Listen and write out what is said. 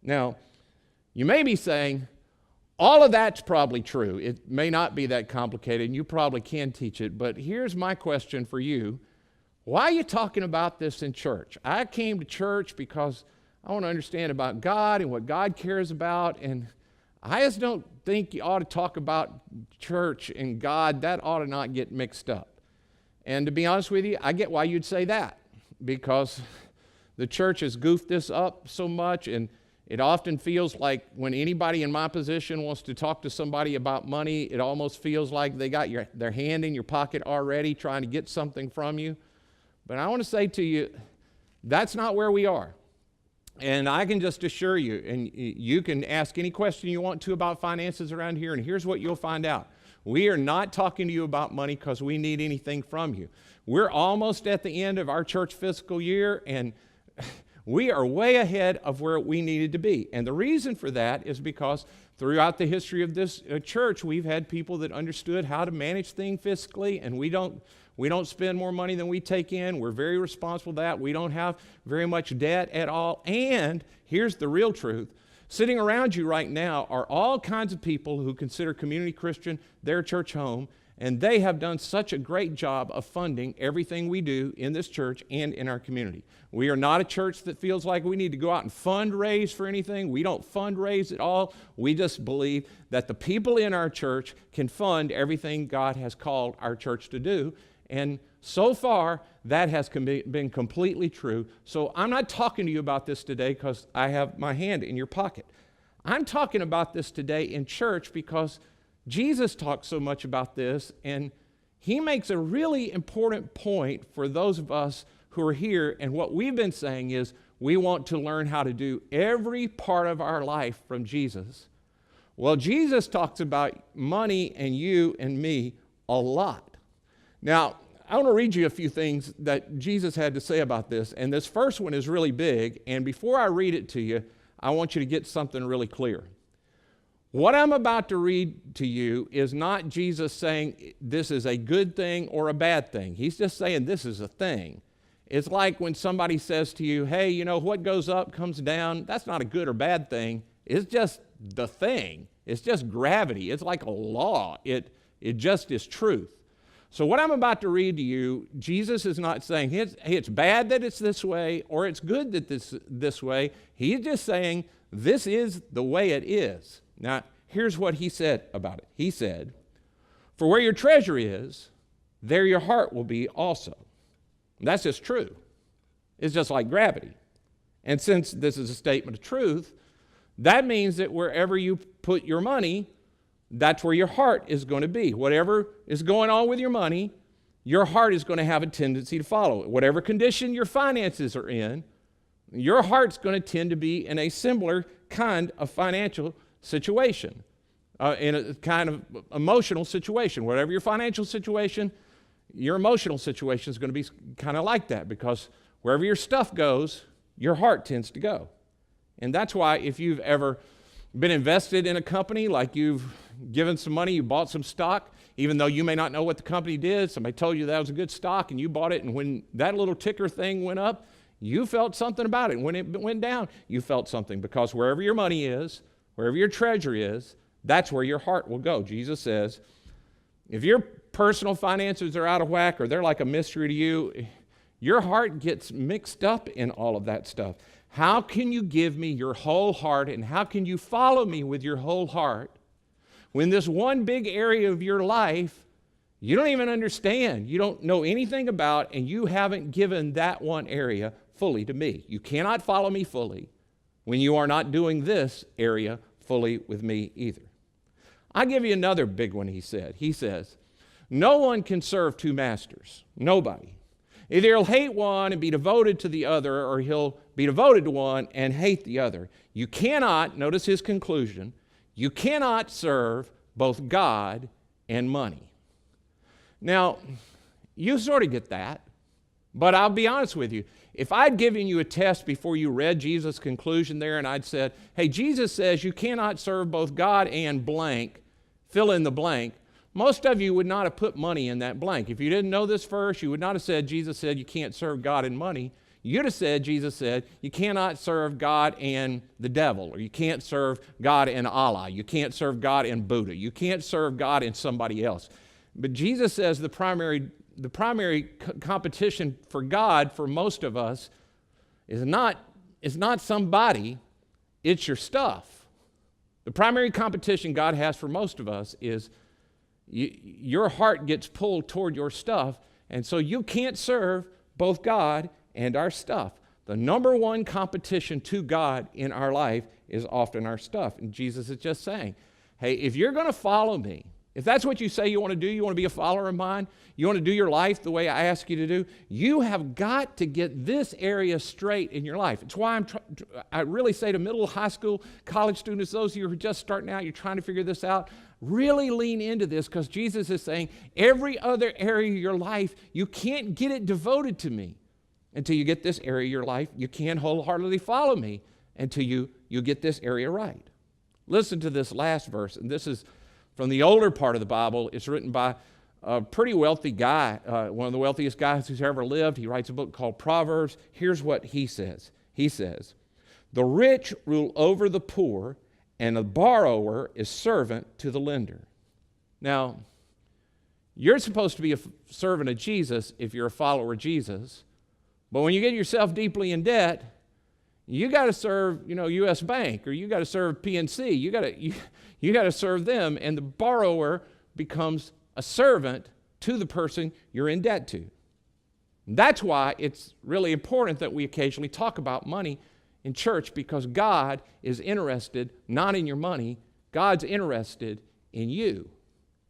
Now, you may be saying, all of that's probably true. It may not be that complicated, and you probably can teach it, but here's my question for you. Why are you talking about this in church? I came to church because I want to understand about God and what God cares about, and I just don't think you ought to talk about church and God. That ought to not get mixed up. And to be honest with you, I get why you'd say that, because the church has goofed this up so much, and it often feels like when anybody in my position wants to talk to somebody about money, it almost feels like they got their hand in your pocket already trying to get something from you. But I want to say to you, that's not where we are. And I can just assure you, and you can ask any question you want to about finances around here, and here's what you'll find out. We are not talking to you about money because we need anything from you. We're almost at the end of our church fiscal year, and we are way ahead of where we needed to be. And the reason for that is because throughout the history of this church, we've had people that understood how to manage things fiscally, and we don't spend more money than we take in. We're very responsible for that. We don't have very much debt at all. And here's the real truth. Sitting around you right now are all kinds of people who consider Community Christian their church home, and they have done such a great job of funding everything we do in this church and in our community. We are not a church that feels like we need to go out and fundraise for anything. We don't fundraise at all. We just believe that the people in our church can fund everything God has called our church to do. And so far, that has been completely true. So I'm not talking to you about this today because I have my hand in your pocket. I'm talking about this today in church because Jesus talks so much about this, and he makes a really important point for those of us who are here. And what we've been saying is we want to learn how to do every part of our life from Jesus. Well, Jesus talks about money and you and me a lot. Now, I want to read you a few things that Jesus had to say about this, and this first one is really big, and before I read it to you, I want you to get something really clear. What I'm about to read to you is not Jesus saying this is a good thing or a bad thing. He's just saying this is a thing. It's like when somebody says to you, hey, you know, what goes up comes down. That's not a good or bad thing. It's just the thing. It's just gravity. It's like a law. It just is truth. So what I'm about to read to you, Jesus is not saying, hey, it's bad that it's this way or it's good that this way. He's just saying this is the way it is. Now, here's what he said about it. He said, for where your treasure is, there your heart will be also. And that's just true. It's just like gravity. And since this is a statement of truth, that means that wherever you put your money, that's where your heart is going to be. Whatever is going on with your money, your heart is going to have a tendency to follow it. Whatever condition your finances are in, your heart's going to tend to be in a similar kind of financial situation, in a kind of emotional situation. Whatever your financial situation, your emotional situation is going to be kind of like that, because wherever your stuff goes, your heart tends to go. And that's why if you've ever been invested in a company, like you've given some money, you bought some stock, even though you may not know what the company did, somebody told you that was a good stock and you bought it, and when that little ticker thing went up, you felt something about it. When it went down, you felt something, because wherever your money is, wherever your treasure is, that's where your heart will go. Jesus says, if your personal finances are out of whack or they're like a mystery to you, your heart gets mixed up in all of that stuff. How can you give me your whole heart, and how can you follow me with your whole heart when this one big area of your life you don't even understand, you don't know anything about, and you haven't given that one area fully to me? You cannot follow me fully when you are not doing this area fully with me either. I'll give you another big one, he said. He says, no one can serve two masters. Nobody. Either he'll hate one and be devoted to the other, or he'll be devoted to one and hate the other. You cannot, notice his conclusion, you cannot serve both God and money. Now, you sort of get that, but I'll be honest with you. If I'd given you a test before you read Jesus' conclusion there, and I'd said, hey, Jesus says you cannot serve both God and blank, fill in the blank, most of you would not have put money in that blank. If you didn't know this verse, you would not have said, Jesus said you can't serve God and money. you'd have said, Jesus said, you cannot serve God and the devil, or you can't serve God and Allah, you can't serve God and Buddha, you can't serve God and somebody else. But Jesus says the primary competition for God for most of us is not somebody, it's your stuff. The primary competition God has for most of us is your heart gets pulled toward your stuff, and so you can't serve both God and our stuff. The number one competition to God in our life is often our stuff. And Jesus is just saying, hey, if you're going to follow me, if that's what you say you want to do, you want to be a follower of mine, you want to do your life the way I ask you to do, you have got to get this area straight in your life. It's why I really say to middle, high school, college students, those of you who are just starting out, you're trying to figure this out, really lean into this, because Jesus is saying every other area of your life, you can't get it devoted to me until you get this area of your life. You can't wholeheartedly follow me until you get this area right. Listen to this last verse, and this is from the older part of the Bible. It's written by a pretty wealthy guy, one of the wealthiest guys who's ever lived. He writes a book called Proverbs. Here's what he says. He says, "The rich rule over the poor, and the borrower is servant to the lender." Now, you're supposed to be a servant of Jesus if you're a follower of Jesus, but when you get yourself deeply in debt, you got to serve, U.S. Bank, or you got to serve PNC. You got to serve them, and the borrower becomes a servant to the person you're in debt to. That's why it's really important that we occasionally talk about money in church, because God is interested not in your money, God's interested in you.